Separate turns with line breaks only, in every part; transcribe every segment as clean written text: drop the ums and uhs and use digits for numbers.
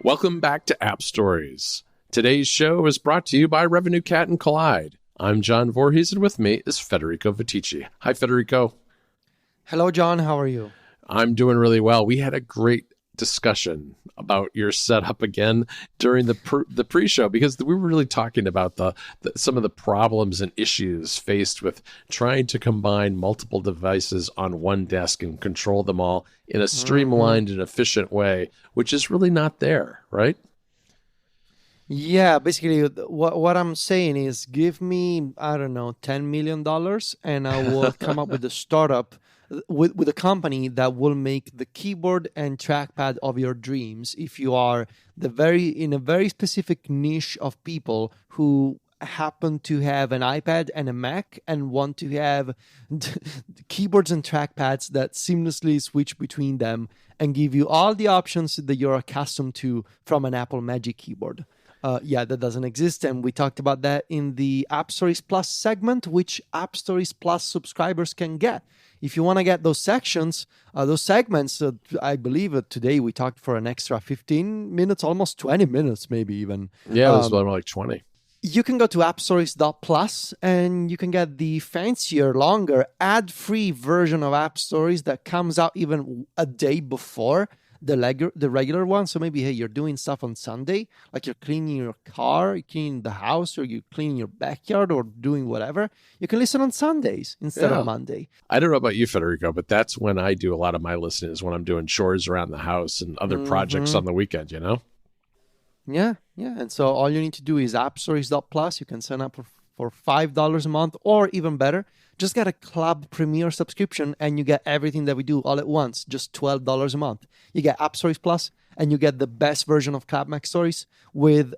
Welcome back to App Stories. Today's show is brought to you by Revenue Cat and Collide. I'm John Voorhees, and with me is Federico Viticci. Hi, Federico.
Hello, John. How are you?
I'm doing really well. We had a great discussion about your setup again during the pre-show, because we were really talking about some of the problems and issues faced with trying to combine multiple devices on one desk and control them all in a streamlined and efficient way, which is really not there, right?
Yeah, basically what I'm saying is give me, I don't know, $10 million and I will come up with a startup with a company that will make the keyboard and trackpad of your dreams if you are in a very specific niche of people who happen to have an iPad and a Mac and want to have keyboards and trackpads that seamlessly switch between them and give you all the options that you're accustomed to from an Apple Magic Keyboard. That doesn't exist, and we talked about that in the App Stories Plus segment, which App Stories Plus subscribers can get. If you want to get those segments, I believe today we talked for an extra 15 minutes, almost 20 minutes, maybe even.
Yeah, it was more like 20.
You can go to appstories.plus and you can get the fancier, longer, ad-free version of App Stories that comes out even a day before the regular one. So maybe, hey, you're doing stuff on Sunday, like you're cleaning your car, you're cleaning the house, or you're cleaning your backyard, or doing whatever. You can listen on Sundays instead of Monday.
I don't know about you, Federico, but that's when I do a lot of my listening, is when I'm doing chores around the house and other projects on the weekend, you know?
Yeah. And so all you need to do is appstories.plus. You can sign up for $5 a month, or even better, just get a Club Premier subscription and you get everything that we do all at once, just $12 a month. You get App Stories Plus, and you get the best version of Club Mac Stories with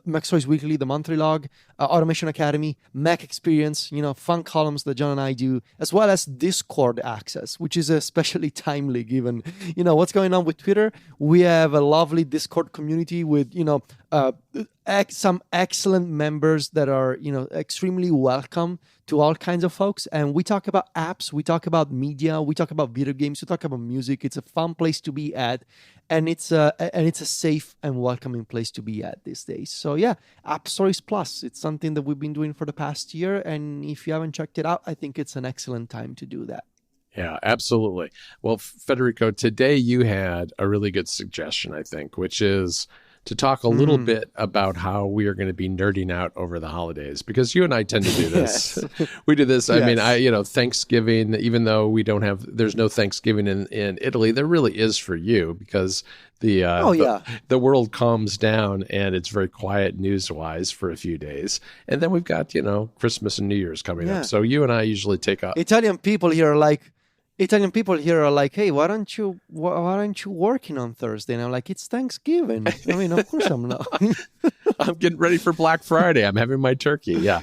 Mac Stories Weekly, the monthly log, Automation Academy, Mac Experience, fun columns that John and I do, as well as Discord access, which is especially timely given, what's going on with Twitter. We have a lovely Discord community with, some excellent members that are, extremely welcome to all kinds of folks. And we talk about apps, we talk about media, we talk about video games, we talk about music. It's a fun place to be at. And it's a safe and welcoming place to be at these days. So yeah, App Stories Plus. It's something that we've been doing for the past year. And if you haven't checked it out, I think it's an excellent time to do that.
Yeah, absolutely. Well, Federico, today you had a really good suggestion, I think, which is to talk a little bit about how we are going to be nerding out over the holidays, because you and I tend to do this. Yes. We do this. Yes. I mean, Thanksgiving, even though there's no Thanksgiving in Italy, there really is for you, because the world calms down and it's very quiet news-wise for a few days. And then we've got, Christmas and New Year's coming up. So you and I usually take up.
Italian people here are like, hey, why aren't you working on Thursday? And I'm like, it's Thanksgiving. I mean, of course I'm not.
I'm getting ready for Black Friday. I'm having my turkey. Yeah.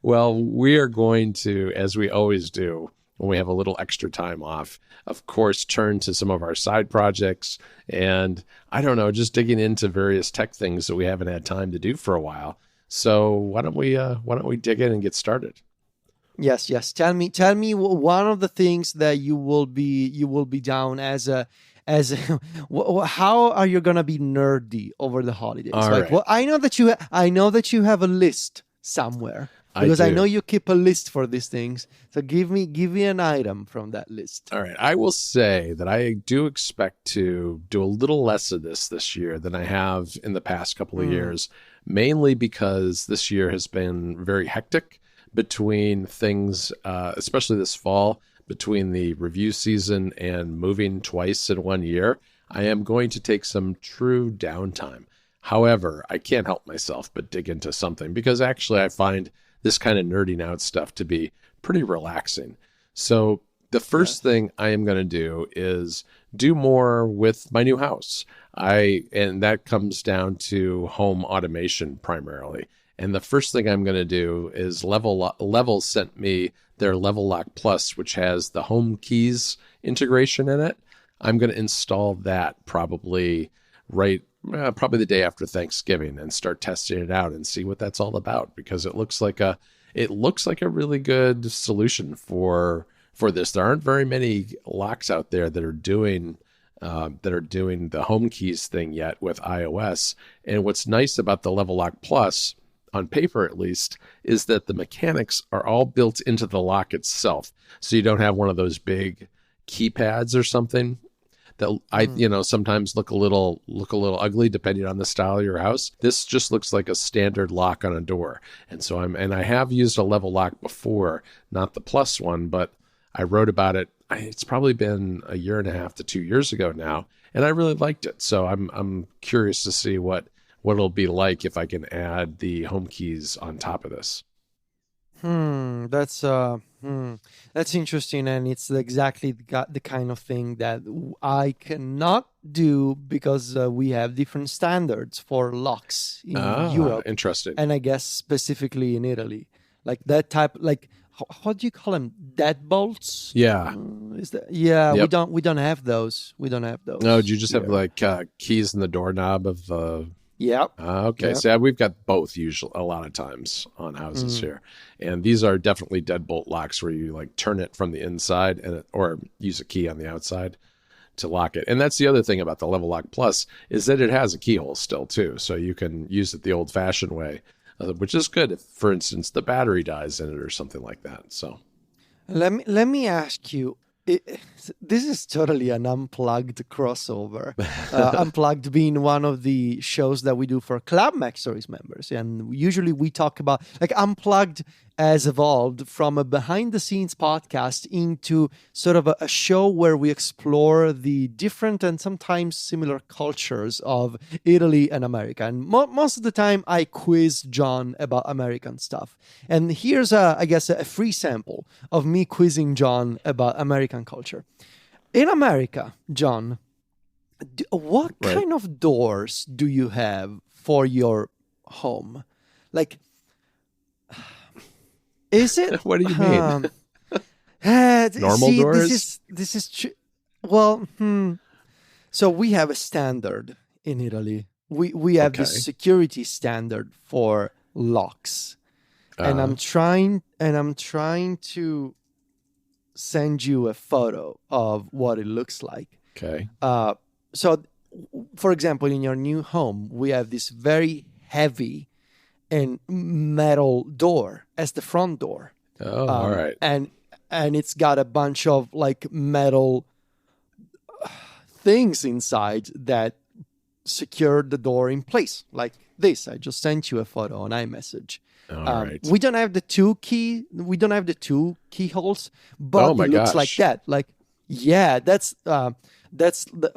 Well, we are going to, as we always do when we have a little extra time off, of course, turn to some of our side projects and, I don't know, just digging into various tech things that we haven't had time to do for a while. So why don't we dig in and get started?
Yes. Tell me one of the things that you will be down as how are you gonna be nerdy over the holidays?
Right.
Well, I know that you have a list somewhere, because I know you keep a list for these things. So give me an item from that list.
All right. I will say that I do expect to do a little less of this year than I have in the past couple of years, mainly because this year has been very hectic between things, especially this fall, between the review season and moving twice in 1 year. I am going to take some true downtime. However, I can't help myself but dig into something, because actually I find this kind of nerding out stuff to be pretty relaxing. So the first thing I am going to do is do more with my new house. And that comes down to home automation primarily. And the first thing I'm going to do is Level sent me their Level Lock Plus, which has the home keys integration in it. I'm going to install that probably the day after Thanksgiving and start testing it out and see what that's all about, because it looks like a really good solution for this. There aren't very many locks out there that are doing that are doing the home keys thing yet with iOS. And what's nice about the Level Lock Plus, on paper at least, is that the mechanics are all built into the lock itself. So you don't have one of those big keypads or something that sometimes look a little ugly depending on the style of your house. This just looks like a standard lock on a door. And so I have used a Level Lock before, not the Plus one, but I wrote about it. It's probably been a year and a half to 2 years ago now, and I really liked it. So I'm curious to see what it'll be like if I can add the home keys on top of this.
That's interesting, and it's exactly the kind of thing that I cannot do because we have different standards for locks in Europe.
Interesting.
And I guess specifically in Italy, like that type, like how do you call them? Deadbolts?
Yeah.
Is that? Yeah,
Yep.
we don't have those. We don't have those.
No, do you just have
here.
like keys in the doorknob of the?
Yep.
Okay.
Yep.
So yeah, we've got both usually a lot of times on houses here. And these are definitely deadbolt locks where you like turn it from the inside or use a key on the outside to lock it. And that's the other thing about the Level Lock Plus is that it has a keyhole still too. So you can use it the old fashioned way, which is good if, for instance, the battery dies in it or something like that. So
Let me ask you. This is totally an Unplugged crossover. Unplugged being one of the shows that we do for Club Mac Stories members. And usually we talk about, like, Unplugged has evolved from a behind-the-scenes podcast into sort of a show where we explore the different and sometimes similar cultures of Italy and America. And most of the time, I quiz John about American stuff. And here's, I guess, a free sample of me quizzing John about American culture. In America, John, what kind of doors do you have for your home? Like, is it?
What do you mean? Normal
see,
doors?
This is true. Well, so we have a standard in Italy. We have this security standard for locks, and I'm trying to send you a photo of what it looks like.
Okay.
So, for example, in your new home, we have this very heavy and metal door as the front door.
Oh, all right.
And it's got a bunch of like metal things inside that secure the door in place, like this. I just sent you a photo on iMessage.
All right.
We don't have the two keyholes, but it looks like that. Like, yeah,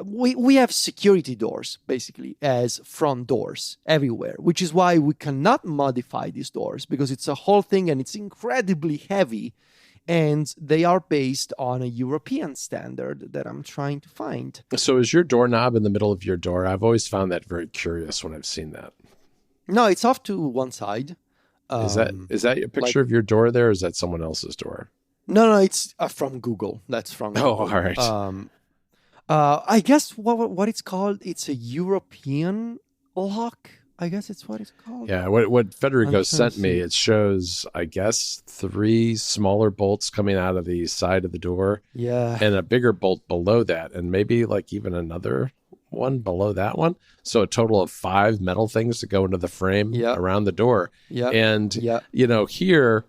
we have security doors basically as front doors everywhere, which is why we cannot modify these doors because it's a whole thing and it's incredibly heavy, and they are based on a European standard that I'm trying to find.
So is your doorknob in the middle of your door? I've always found that very curious when I've seen that.
No, it's off to one side.
Is that a picture of your door there, or is that someone else's door?
No, it's from Google. That's from Google.
Oh, all right.
I guess what it's called, it's a European lock. I guess it's what it's called.
Yeah, what Federico sent me, it shows, I guess, 3 smaller bolts coming out of the side of the door.
Yeah.
And a bigger bolt below that, and maybe like even another one below that one. So a total of 5 metal things that go into the frame around the door.
Yeah.
And, here,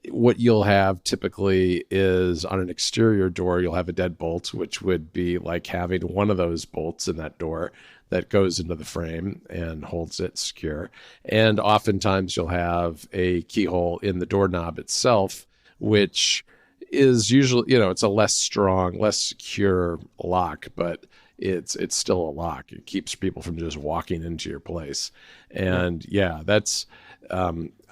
what you'll have typically is on an exterior door, you'll have a deadbolt, which would be like having one of those bolts in that door that goes into the frame and holds it secure. And oftentimes you'll have a keyhole in the doorknob itself, which is usually, it's a less strong, less secure lock, but it's still a lock. It keeps people from just walking into your place. And that's,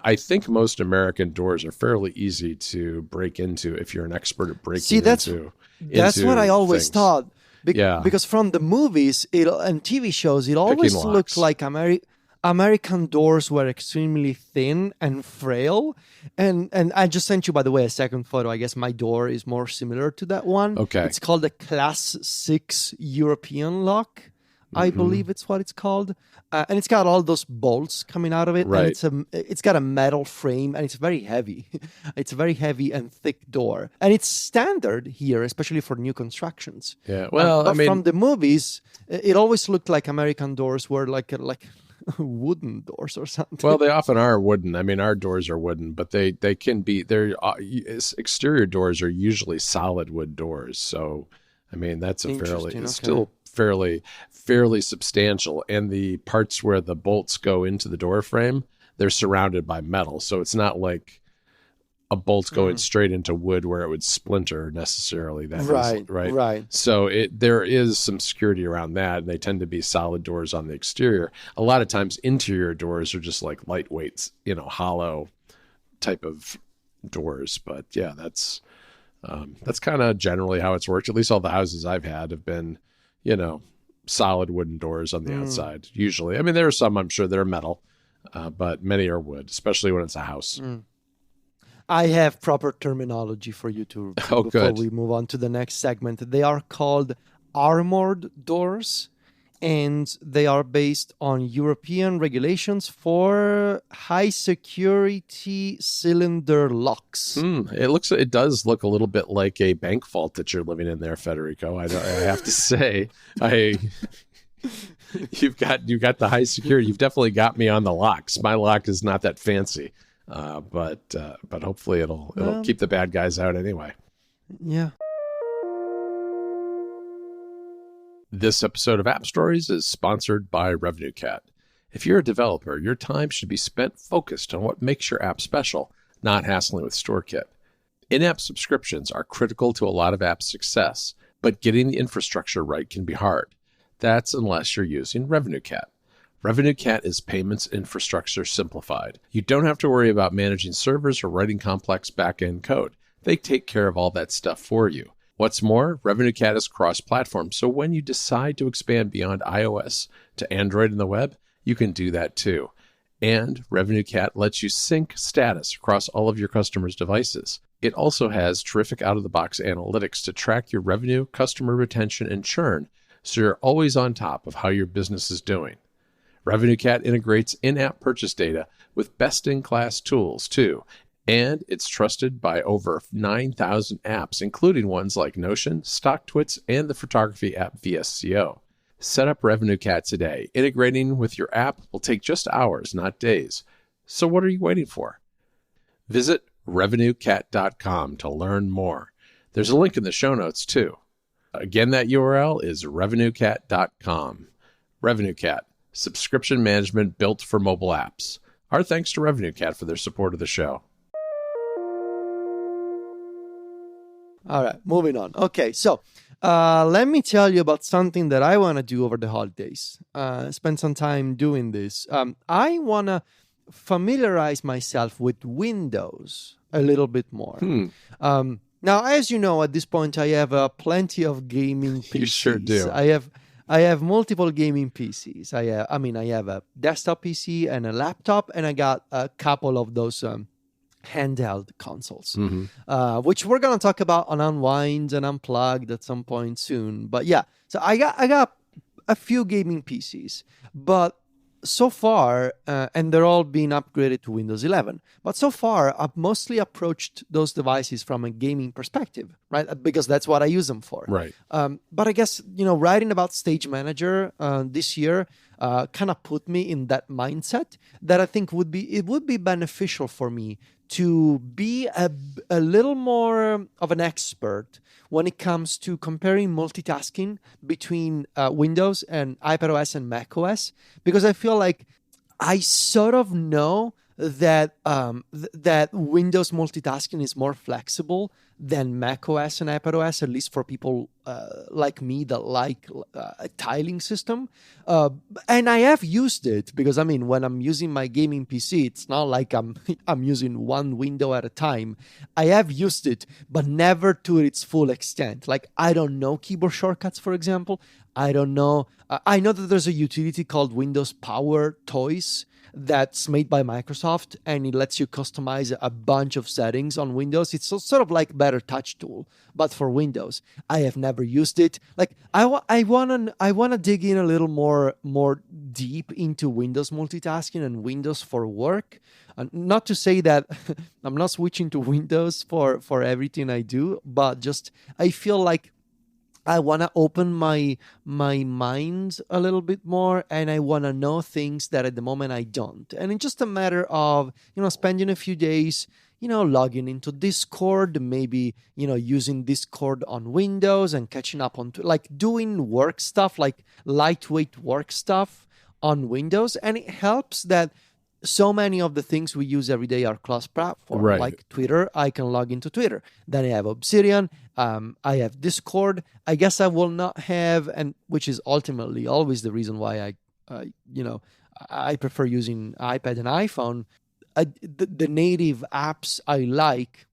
I think most American doors are fairly easy to break into if you're an expert at breaking into
that's what I always
things.
thought. Because from the movies and TV shows, it always looked like American doors were extremely thin and frail. And I just sent you, by the way, a second photo. I guess my door is more similar to that one.
Okay.
It's called a Class 6 European lock. I believe it's what it's called. And it's got all those bolts coming out of it.
Right.
And it's got a metal frame, and it's very heavy. It's a very heavy and thick door. And it's standard here, especially for new constructions.
Yeah. Well,
but
I mean,
from the movies, it always looked like American doors were like wooden doors or something.
well, they often are wooden. I mean, our doors are wooden, but they can be, their exterior doors are usually solid wood doors. So, I mean, that's a it's still fairly substantial. And the parts where the bolts go into the door frame, they're surrounded by metal. So it's not like a bolt's going straight into wood where it would splinter necessarily. Right. So there is some security around that, and they tend to be solid doors on the exterior. A lot of times interior doors are just like lightweight, hollow type of doors. But yeah, that's kind of generally how it's worked. At least all the houses I've had have been, solid wooden doors on the outside. Usually, I mean, there are some I'm sure that are metal, but many are wood, especially when it's a house.
I have proper terminology for you before we move on to the next segment. They are called armored doors, and they are based on European regulations for high security cylinder locks.
It does look a little bit like a bank vault that you're living in there, Federico. I have to say, you've got the high security. You've definitely got me on the locks. My lock is not that fancy. But hopefully it'll keep the bad guys out anyway.
Yeah.
This episode of App Stories is sponsored by RevenueCat. If you're a developer, your time should be spent focused on what makes your app special, not hassling with StoreKit. In-app subscriptions are critical to a lot of app success, but getting the infrastructure right can be hard. That's unless you're using RevenueCat. RevenueCat is payments infrastructure simplified. You don't have to worry about managing servers or writing complex back-end code. They take care of all that stuff for you. What's more, RevenueCat is cross-platform, so when you decide to expand beyond iOS to Android and the web, you can do that too. And RevenueCat lets you sync status across all of your customers' devices. It also has terrific out-of-the-box analytics to track your revenue, customer retention, and churn, so you're always on top of how your business is doing. RevenueCat integrates in-app purchase data with best-in-class tools, too, and it's trusted by over 9,000 apps, including ones like Notion, StockTwits, and the photography app VSCO. Set up RevenueCat today. Integrating with your app will take just hours, not days. So what are you waiting for? Visit RevenueCat.com to learn more. There's a link in the show notes, too. Again, that URL is RevenueCat.com. RevenueCat. Subscription management built for mobile apps. Our thanks to RevenueCat for their support of the show.
All right, moving on. Okay, so let me tell you about something that I want to do over the holidays. Spend some time doing this. I want to familiarize myself with Windows a little bit more. Now, as you know, at this point, I have plenty of gaming PCs.
You sure do.
I have multiple gaming PCs. I have a desktop PC and a laptop, and I got a couple of those handheld consoles, which we're gonna talk about on Unwind and Unplugged at some point soon. But yeah, so I got a few gaming PCs, but so far, and they're all being upgraded to Windows 11. But so far, I've mostly approached those devices from a gaming perspective, right? Because that's what I use them for.
Right.
But I guess, writing about Stage Manager this year kind of put me in that mindset that I think would be beneficial for me to be a little more of an expert when it comes to comparing multitasking between Windows and iPadOS and macOS, because I feel like I sort of know that that Windows multitasking is more flexible than macOS and iPadOS, at least for people like me that like a tiling system. And I have used it because, when I'm using my gaming PC, it's not like I'm using one window at a time. I have used it, but never to its full extent. Like, I don't know keyboard shortcuts, for example. I don't know. I know that there's a utility called Windows Power Toys that's made by Microsoft, and it lets you customize a bunch of settings on Windows. It's sort of like Better Touch tool, but for Windows. I have never used it. Like I wanna dig in a little more deep into Windows multitasking and Windows for work. Not to say that I'm not switching to Windows for everything I do, but just I feel like I want to open my mind a little bit more, and I want to know things that at the moment I don't. And it's just a matter of, spending a few days, logging into Discord, maybe, using Discord on Windows and catching up on, like doing work stuff, like lightweight work stuff on Windows. And it helps that so many of the things we use every day are cross-platform.
Right.
Like Twitter, I can log into Twitter. Then I have Obsidian. I have Discord. I guess I will not have, and which is ultimately always the reason why I prefer using iPad and iPhone. The native apps I like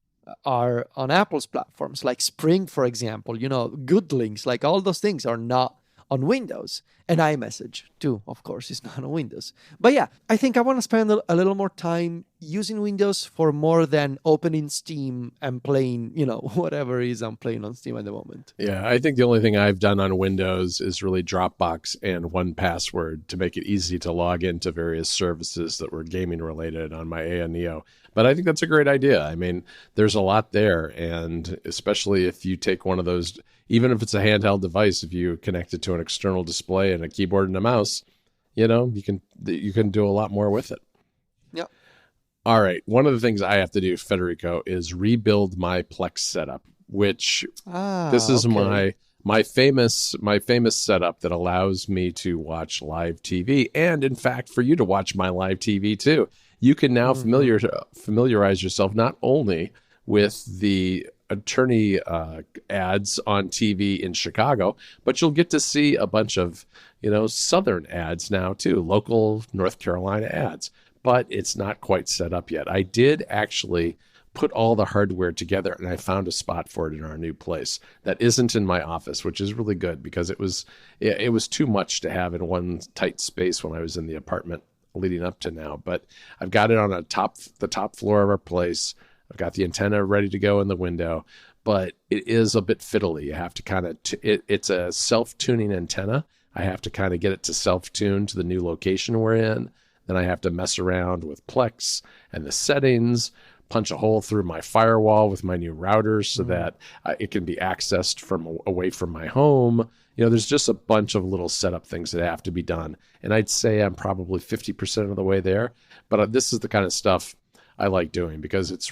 are on Apple's platforms, like Spring, for example. Good links, like all those things are not on Windows. And iMessage too, of course, is not on Windows. But yeah, I think I want to spend a little more time using Windows for more than opening Steam and playing, whatever it is I'm playing on Steam at the moment.
Yeah, I think the only thing I've done on Windows is really Dropbox and 1Password to make it easy to log into various services that were gaming related on my ANEO. But I think that's a great idea. I mean, there's a lot there, and especially if you take one of those, even if it's a handheld device, if you connect it to an external display and a keyboard and a mouse, you can do a lot more with it.
Yeah.
All right. One of the things I have to do, Federico, is rebuild my Plex setup, which this is
okay.
my famous setup that allows me to watch live TV, and in fact, for you to watch my live TV too. You can now familiarize yourself not only with the attorney ads on TV in Chicago, but you'll get to see a bunch of, Southern ads now too, local North Carolina ads. But it's not quite set up yet. I did actually put all the hardware together, and I found a spot for it in our new place that isn't in my office, which is really good because it was too much to have in one tight space when I was in the apartment leading up to now. But I've got it on the top floor of our place. I've got the antenna ready to go in the window, but it is a bit fiddly. You have to kind of it's a self-tuning antenna. I have to kind of get it to self-tune to the new location we're in. Then I have to mess around with Plex and the settings, punch a hole through my firewall with my new routers so that it can be accessed from away from my home. There's just a bunch of little setup things that have to be done. And I'd say I'm probably 50% of the way there. But this is the kind of stuff I like doing because it's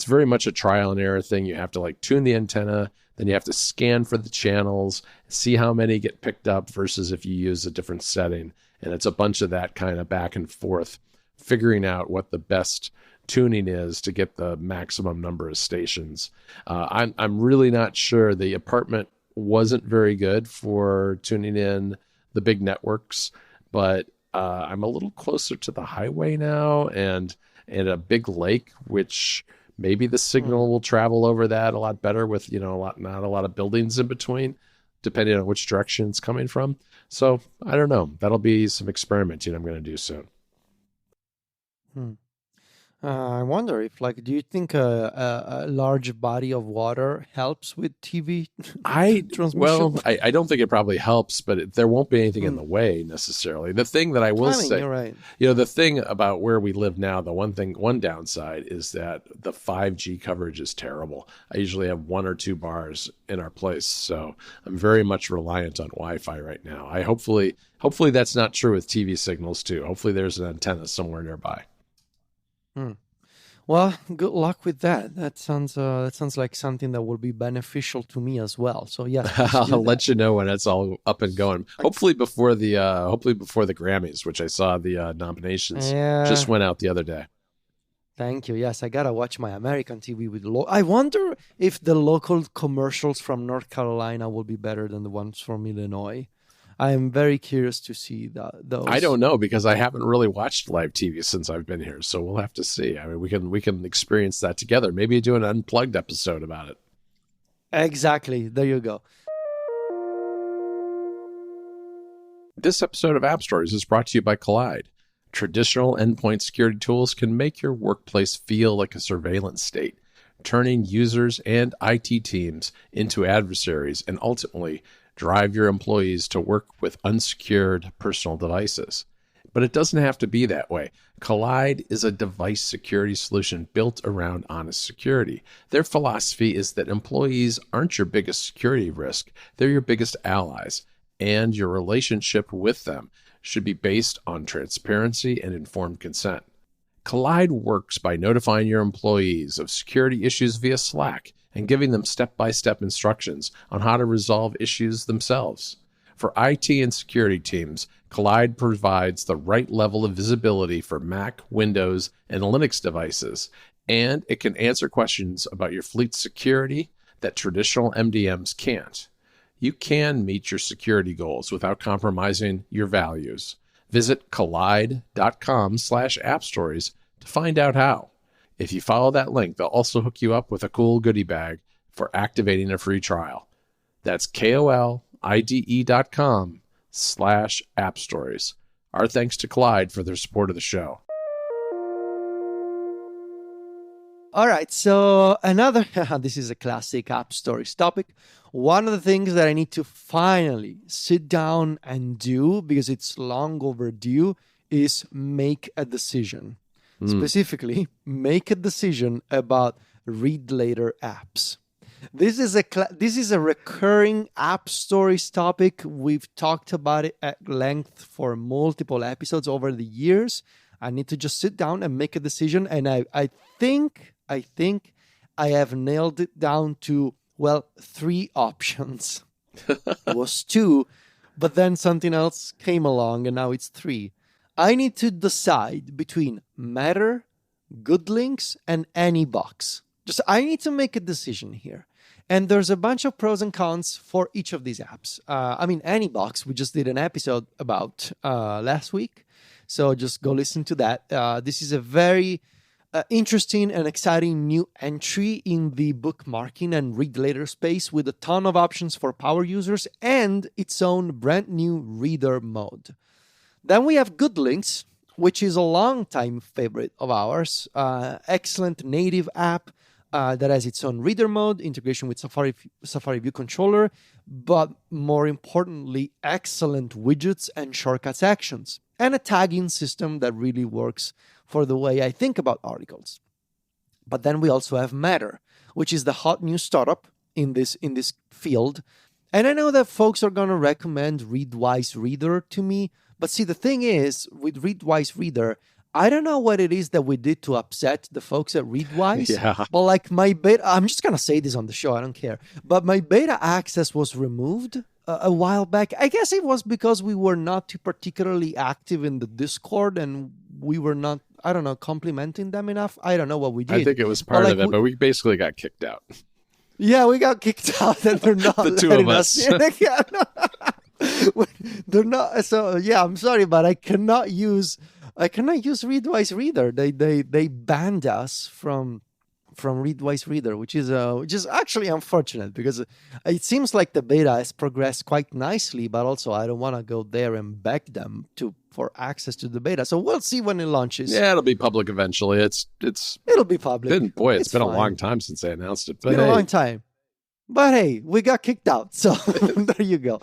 very much a trial and error thing. You have to tune the antenna, then you have to scan for the channels, see how many get picked up versus if you use a different setting. And it's a bunch of that kind of back and forth, figuring out what the best tuning is to get the maximum number of stations. I'm really not sure. The apartment wasn't very good for tuning in the big networks, but I'm a little closer to the highway now and a big lake, which maybe the signal will travel over that a lot better with, not a lot of buildings in between, depending on which direction it's coming from. So I don't know. That'll be some experimenting I'm going to do soon.
I wonder if, do you think a large body of water helps with TV transmission?
I don't think it probably helps, but there won't be anything in the way necessarily. The thing that I will say,
you're right.
The thing about where we live now, one downside is that the 5G coverage is terrible. I usually have 1 or 2 bars in our place, so I'm very much reliant on Wi-Fi right now. Hopefully that's not true with TV signals too. Hopefully there's an antenna somewhere nearby.
Well, good luck with that. That sounds like something that will be beneficial to me as well. So yeah,
I'll let you know when it's all up and going. Hopefully before the Grammys, which I saw the nominations just went out the other day.
Thank you. Yes, I gotta watch my American TV with. I wonder if the local commercials from North Carolina will be better than the ones from Illinois. I am very curious to see those.
I don't know because I haven't really watched live TV since I've been here, so we'll have to see. I mean, we can experience that together. Maybe do an unplugged episode about it.
Exactly. There you go.
This episode of App Stories is brought to you by Collide. Traditional endpoint security tools can make your workplace feel like a surveillance state, turning users and IT teams into adversaries and ultimately drive your employees to work with unsecured personal devices. But it doesn't have to be that way. Collide is a device security solution built around honest security. Their philosophy is that employees aren't your biggest security risk, they're your biggest allies, and your relationship with them should be based on transparency and informed consent. Collide works by notifying your employees of security issues via Slack and giving them step-by-step instructions on how to resolve issues themselves. For IT and security teams, Collide provides the right level of visibility for Mac, Windows, and Linux devices, and it can answer questions about your fleet's security that traditional MDMs can't. You can meet your security goals without compromising your values. Visit collide.com/appstories to find out how. If you follow that link, they'll also hook you up with a cool goodie bag for activating a free trial. That's KOLIDE.com/appstories. Our thanks to Collide for their support of the show.
All right, so another, this is a classic App Stories topic. One of the things that I need to finally sit down and do, because it's long overdue, is make a decision. Specifically, make a decision about read later apps. This is a recurring App Stories topic. We've talked about it at length for multiple episodes over the years. I need to just sit down and make a decision, and I think I have nailed it down to, well, 3 options. It was 2, but then something else came along, and now it's 3. I need to decide between Matter, Good Links, and AnyBox. I need to make a decision here. And there's a bunch of pros and cons for each of these apps. AnyBox, we just did an episode about last week. So just go listen to that. This is a very interesting and exciting new entry in the bookmarking and read later space with a ton of options for power users and its own brand new reader mode. Then we have Good Links, which is a longtime favorite of ours. Excellent native app that has its own reader mode, integration with Safari View Controller, but more importantly, excellent widgets and shortcuts actions, and a tagging system that really works for the way I think about articles. But then we also have Matter, which is the hot new startup in this field. And I know that folks are going to recommend Readwise Reader to me. But see, the thing is, with Readwise Reader, I don't know what it is that we did to upset the folks at Readwise.
Yeah.
But like my beta, I'm just going to say this on the show, I don't care. But my beta access was removed a while back. I guess it was because we were not too particularly active in the Discord and we were not, I don't know, complimenting them enough. I don't know what we did.
I think it was part of it, but we basically got kicked out.
Yeah, we got kicked out and they're not
the 2 of us.
They're not. So yeah, I'm sorry, but I cannot use Readwise Reader. They banned us from Readwise Reader, which is actually unfortunate because it seems like the beta has progressed quite nicely, but also I don't want to go there and beg them for access to the beta. So we'll see when it launches.
Yeah, it'll be public eventually.
It'll be public.
It's been fine. A long time since they announced it.
But it's been a long time. But hey, we got kicked out, so there you go.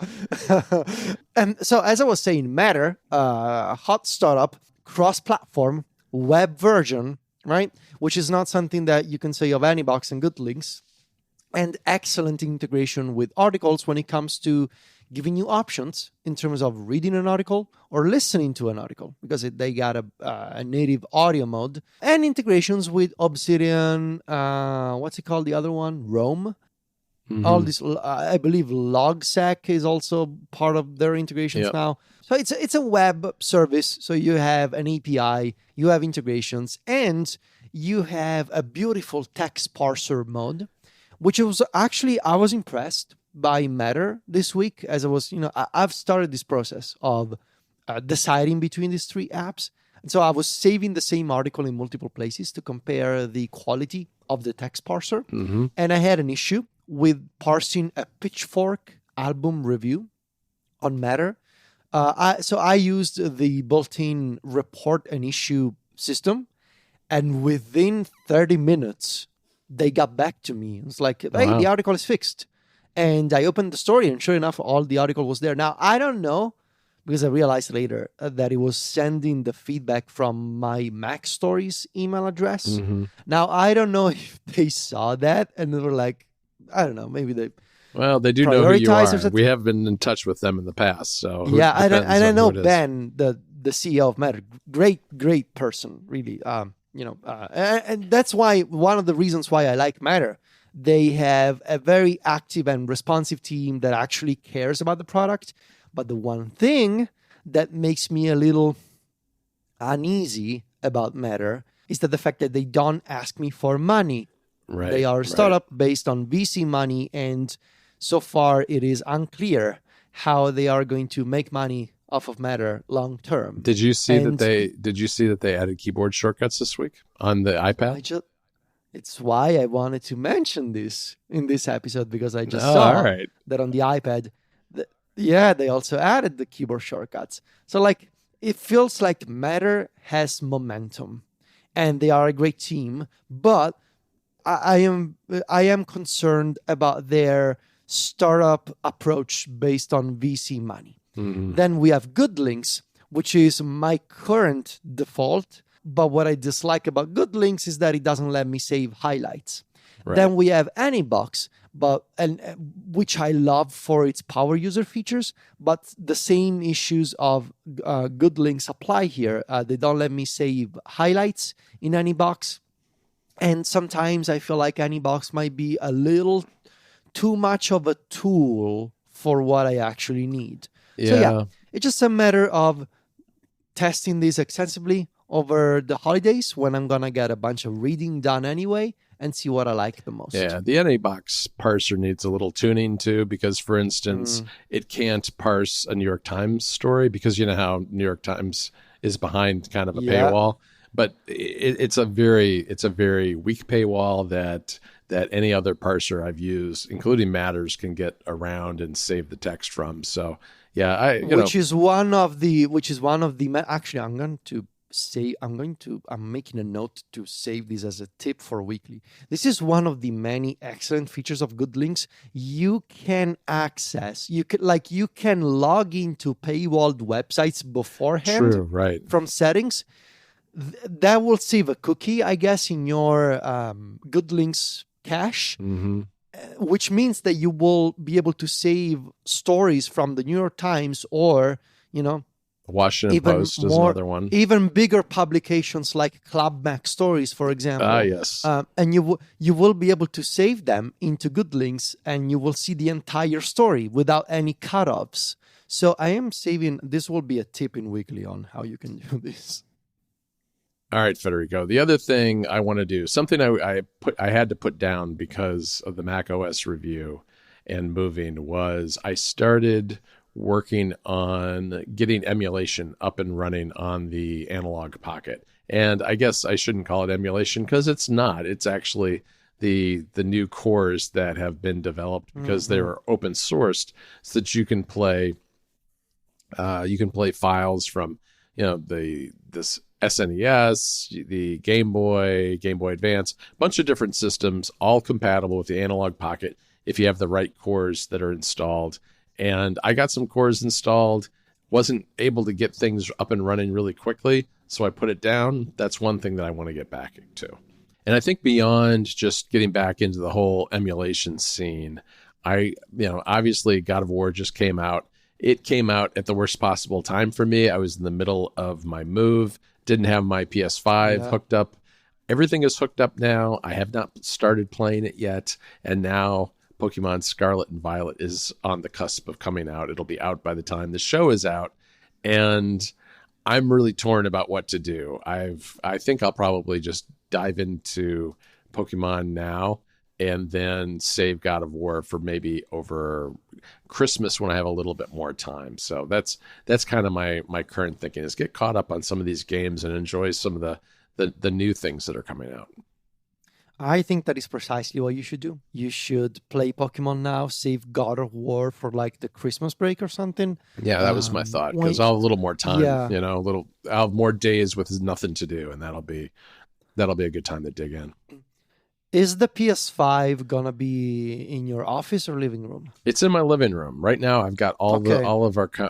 And so, as I was saying, Matter, hot startup, cross-platform, web version, right? Which is not something that you can say of AnyBox and Good Links. And excellent integration with articles when it comes to giving you options in terms of reading an article or listening to an article, because they got a native audio mode. And integrations with Obsidian, what's it called, the other one? Roam. Mm-hmm. All this, I believe LogSec is also part of their integrations now. So it's a web service. So you have an API, you have integrations, and you have a beautiful text parser mode, which was actually, I was impressed by Matter this week as I was, I've started this process of deciding between these 3 apps. And so I was saving the same article in multiple places to compare the quality of the text parser. Mm-hmm. And I had an issue with parsing a Pitchfork album review on Matter I used the built-in report and issue system, and within 30 minutes, they got back to me. It was like, hey,
Wow.
the article is fixed. And I opened the story, and sure enough, all the article was there. Now, I don't know, because I realized later that it was sending the feedback from my Mac Stories email address.
Mm-hmm.
Now, I don't know if they saw that and they were like, I don't know, maybe they
Well, they do know who you
prioritize or
are.
something.
We have been in touch with them in the past. So
Yeah, and
depends
I
on
know
who it is.
Ben, the CEO of Matter, great person, really. And that's why one of the reasons why I like Matter. They have a very active and responsive team that actually cares about the product. But the one thing that makes me a little uneasy about Matter is that the fact that they don't ask me for money.
Right.
They are a startup based on VC money, and so far it is unclear how they are going to make money off of Matter long term.
Did you see that they added keyboard shortcuts this week on the iPad?
It's why I wanted to mention this in this episode, because I just
all
saw
right.
that on the iPad, they also added the keyboard shortcuts. So like, it feels like Matter has momentum and they are a great team, but I am concerned about their startup approach based on VC money.
Mm-hmm.
Then we have Good Links, which is my current default. But what I dislike about Good Links is that it doesn't let me save highlights.
Right.
Then we have Anybox, which I love for its power user features. But the same issues of Good Links apply here. They don't let me save highlights in Anybox. And sometimes I feel like Anybox might be a little too much of a tool for what I actually need.
Yeah.
So yeah, it's just a matter of testing this extensively over the holidays when I'm going to get a bunch of reading done anyway and see what I like the most.
Yeah, the Anybox parser needs a little tuning too, because for instance, it can't parse a New York Times story because you know how New York Times is behind kind of a paywall. But it's a very weak paywall that any other parser I've used, including Matters, can get around and save the text from. So yeah, actually I'm making a note to save this as a tip for weekly. This is one of the many excellent features of Good Links. You can log into paywalled websites beforehand. True, right.
From settings. That will save a cookie, I guess, in your Good Links cache, which means that you will be able to save stories from the New York Times or,
Washington Post is another one.
Even bigger publications like Club Mac Stories, for example.
Yes.
And you will be able to save them into Good Links, and you will see the entire story without any cutoffs. So I am saving. This will be a tip in weekly on how you can do this.
All right, Federico. The other thing I want to do, something I had to put down because of the Mac OS review and moving, was I started working on getting emulation up and running on the Analog Pocket. And I guess I shouldn't call it emulation because it's not. It's actually the new cores that have been developed because they were open sourced, so that you can play files from this SNES, the Game Boy Advance, a bunch of different systems, all compatible with the Analog Pocket if you have the right cores that are installed. And I got some cores installed, wasn't able to get things up and running really quickly, so I put it down. That's one thing that I want to get back to. And I think beyond just getting back into the whole emulation scene, obviously God of War just came out. It came out at the worst possible time for me. I was in the middle of my move, didn't have my PS5 hooked up. Everything is hooked up now. I have not started playing it yet. And now Pokemon Scarlet and Violet is on the cusp of coming out. It'll be out by the time the show is out. And I'm really torn about what to do. I think I'll probably just dive into Pokemon now and then save God of War for maybe over Christmas when I have a little bit more time. So that's kind of my current thinking, is get caught up on some of these games and enjoy some of the new things that are coming out.
I think that is precisely what you should do. You should play Pokemon now, save God of War for like the Christmas break or something.
Yeah, that was my thought because
When,
I'll have a little more time,
yeah.
I'll have more days with nothing to do, and that'll be a good time to dig in.
Is the PS5 gonna be in your office or living room?
It's in my living room right now. I've got
Okay.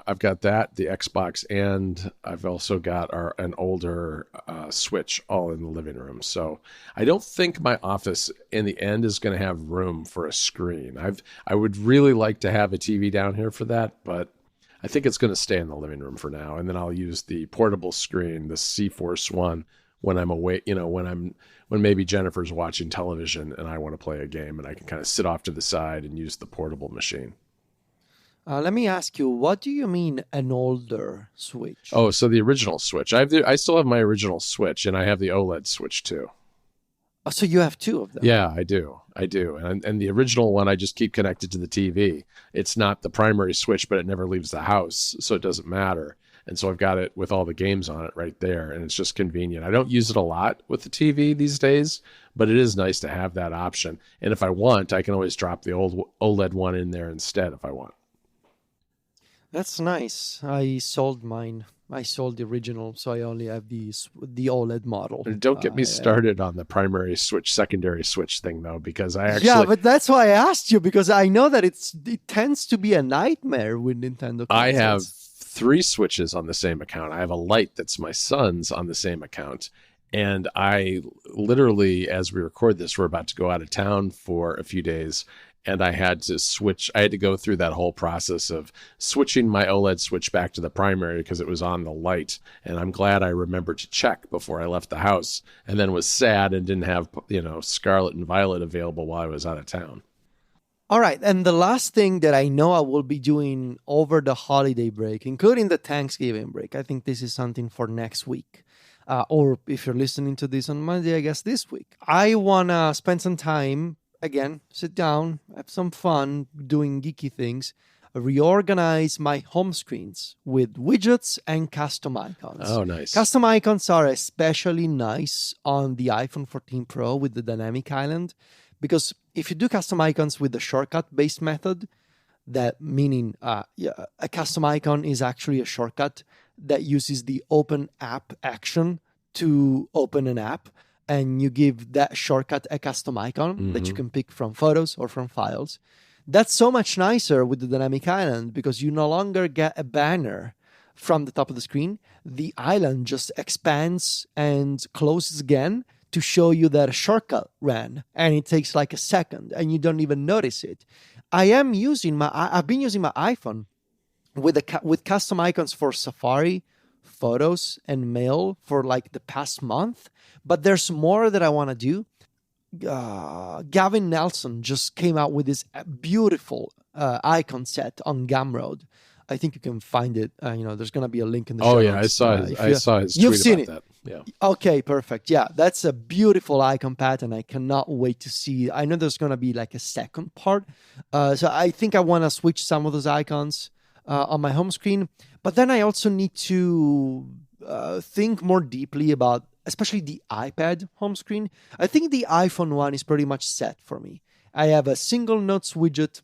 I've got that, the Xbox, and I've also got an older Switch all in the living room. So I don't think my office in the end is going to have room for a screen. I would really like to have a TV down here for that, but I think it's going to stay in the living room for now. And then I'll use the portable screen, the C-Force one, when I'm away, when maybe Jennifer's watching television and I want to play a game, and I can kind of sit off to the side and use the portable machine.
Let me ask you, what do you mean an older Switch?
Oh, so the original Switch. I still have my original Switch, and I have the OLED Switch too.
Oh, so you have two of them?
Yeah, I do. And the original one I just keep connected to the TV. It's not the primary switch, but it never leaves the house, so it doesn't matter. And so I've got it with all the games on it right there, and it's just convenient. I don't use it a lot with the TV these days, but it is nice to have that option. And if I want, I can always drop the old OLED one in there instead if I want.
That's nice. I sold mine. I sold the original, so I only have the OLED model.
And don't get me started on the primary switch, secondary switch thing, though, because I actually...
Yeah, but that's why I asked you, because I know that it tends to be a nightmare with Nintendo consoles.
I have 3 switches on the same account. I have a Lite that's my son's on the same account. And I literally, as we record this, we're about to go out of town for a few days. And I had to go through that whole process of switching my OLED switch back to the primary because it was on the Lite. And I'm glad I remembered to check before I left the house, and then was sad and didn't have, Scarlet and Violet available while I was out of town.
All right. And the last thing that I know I will be doing over the holiday break, including the Thanksgiving break, I think this is something for next week. Or if you're listening to this on Monday, I guess this week. I want to spend some time, again, sit down, have some fun doing geeky things, reorganize my home screens with widgets and custom icons.
Oh, nice.
Custom icons are especially nice on the iPhone 14 Pro with the dynamic island, because if you do custom icons with the shortcut-based method, that meaning a custom icon is actually a shortcut that uses the open app action to open an app, and you give that shortcut a custom icon that you can pick from photos or from files. That's so much nicer with the dynamic island because you no longer get a banner from the top of the screen. The island just expands and closes again to show you that a shortcut ran, and it takes like a second and you don't even notice it. I've been using my iPhone with custom icons for Safari, photos, and mail for like the past month, but there's more that I want to do. Gavin Nelson just came out with this beautiful icon set on Gumroad. I think you can find it. There's going to be a link in the show notes.
Oh, yeah, I saw his tweet
seen
about that. Yeah.
Okay, perfect. Yeah, that's a beautiful icon pattern. I cannot wait to see. I know there's going to be like a second part. So I think I want to switch some of those icons on my home screen. But then I also need to think more deeply about, especially the iPad home screen. I think the iPhone one is pretty much set for me. I have a single notes widget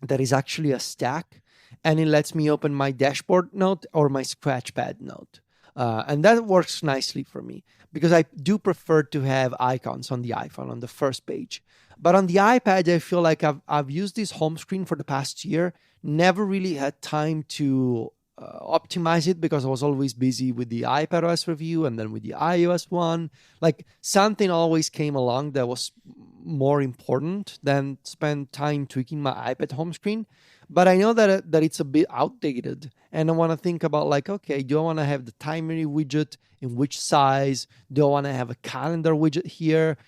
that is actually a stack, and it lets me open my dashboard note or my scratchpad note. And that works nicely for me because I do prefer to have icons on the iPhone on the first page. But on the iPad, I feel like I've used this home screen for the past year, never really had time to optimize it because I was always busy with the iPadOS review and then with the iOS one. Like something always came along that was more important than spend time tweaking my iPad home screen. But I know that it's a bit outdated, and I want to think about like, okay, do I want to have the timery widget in which size? Do I want to have a calendar widget here?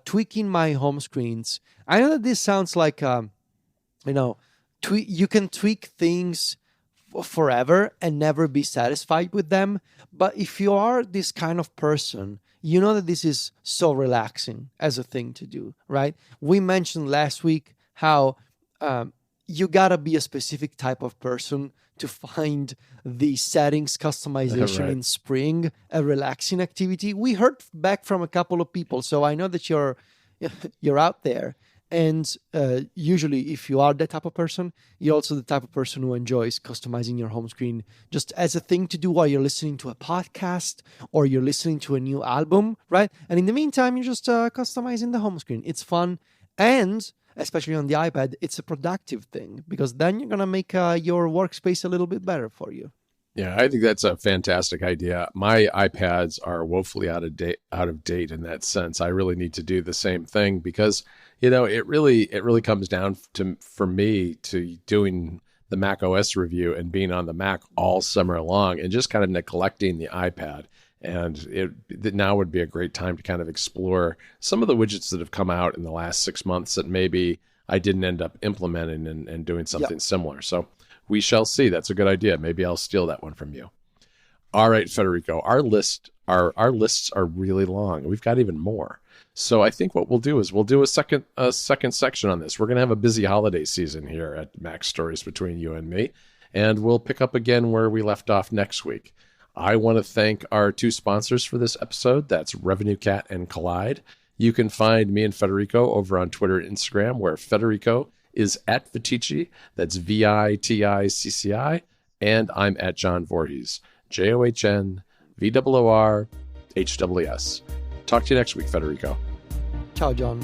Tweaking my home screens. I know that this sounds like, you can tweak things forever and never be satisfied with them. But if you are this kind of person, you know that this is so relaxing as a thing to do, right? We mentioned last week how you gotta be a specific type of person to find the settings customization
Right.
in spring a relaxing activity. We heard back from a couple of people, so I know that you're out there. And usually, if you are that type of person, you're also the type of person who enjoys customizing your home screen just as a thing to do while you're listening to a podcast or you're listening to a new album, right? And in the meantime, you're just customizing the home screen. It's fun. And especially on the iPad, it's a productive thing because then you're going to make your workspace a little bit better for you.
Yeah, I think that's a fantastic idea. My iPads are woefully out of date in that sense. I really need to do the same thing because, it really comes down to, for me, to doing the Mac OS review and being on the Mac all summer long and just kind of neglecting the iPad. And now would be a great time to kind of explore some of the widgets that have come out in the last 6 months that maybe I didn't end up implementing and doing something similar. So we shall see. That's a good idea. Maybe I'll steal that one from you. All right, Federico, our lists are really long. We've got even more. So I think what we'll do is we'll do a second section on this. We're going to have a busy holiday season here at Mac Stories between you and me, and we'll pick up again where we left off next week. I want to thank our two sponsors for this episode. That's Revenue Cat and Collide. You can find me and Federico over on Twitter and Instagram, where Federico is at Viticci, that's VITICCI, and I'm at John Voorhees, JOHNVOORHWS. Talk to you next week, Federico.
Ciao, John.